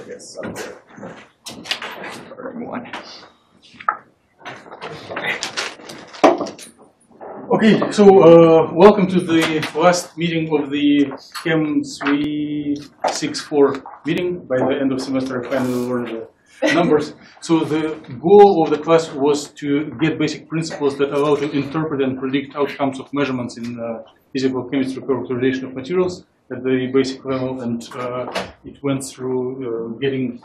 I guess I'm there. One. Okay, so welcome to the last meeting of the CHEM364 meeting. By the end of semester, I finally learned the numbers. So the goal of the class was to get basic principles that allow to interpret and predict outcomes of measurements in physical chemistry characterization of materials at the basic level, and it went through getting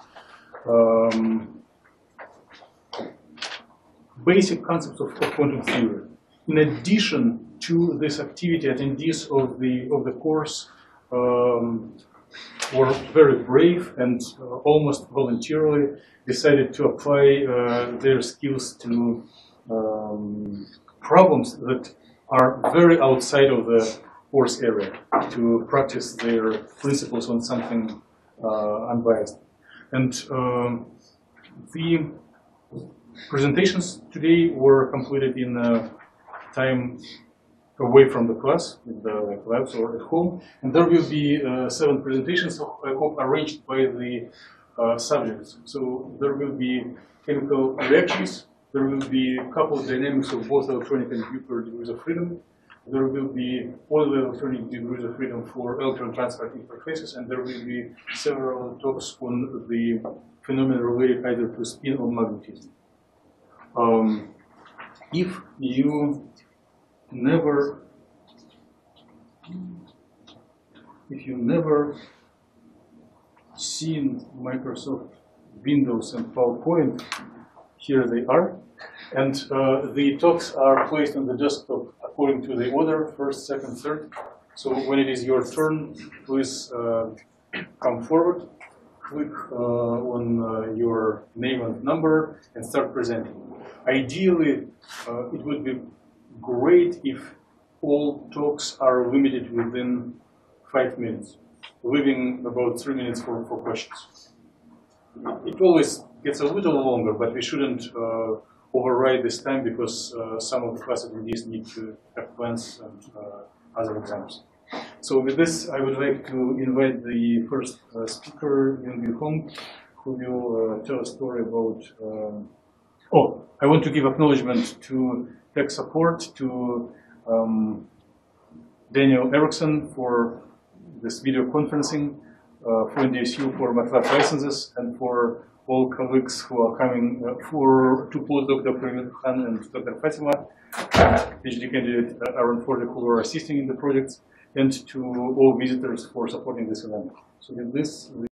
basic concepts of quantum theory. In addition to this activity, attendees of the course were very brave and almost voluntarily decided to apply their skills to problems that are very outside of the course area, to practice their principles on something unbiased. And the presentations today were completed in time away from the class, in the labs or at home, and there will be 7 presentations, I hope, arranged by the subjects. So there will be chemical reactions, there will be coupled dynamics of both electronic and nuclear degrees of freedom, there will be all the electronic degrees of freedom for electron transport interfaces, and there will be several talks on the phenomena related either to spin or magnetism. If you never seen Microsoft Windows and PowerPoint, here they are, and the talks are placed on the desktop according to the order, first, second, third. So when it is your turn, please come forward, click on your name and number, and start presenting. Ideally, it would be great if all talks are limited within 5 minutes, leaving about 3 minutes for questions. It always gets a little longer, but we shouldn't override this time because some of the class attendees need to have plans and other exams. So with this, I would like to invite the first speaker, EUNGYO HONG, who will tell a story about... I want to give acknowledgement to tech support, to Daniel Erickson for this video conferencing, for NDSU for MATLAB licenses, and for all colleagues who are coming, for two postdoc, Dr. Han and Dr. Fatima, PhD candidate Aaron Ford, who are assisting in the projects, and to all visitors for supporting this event. So with this,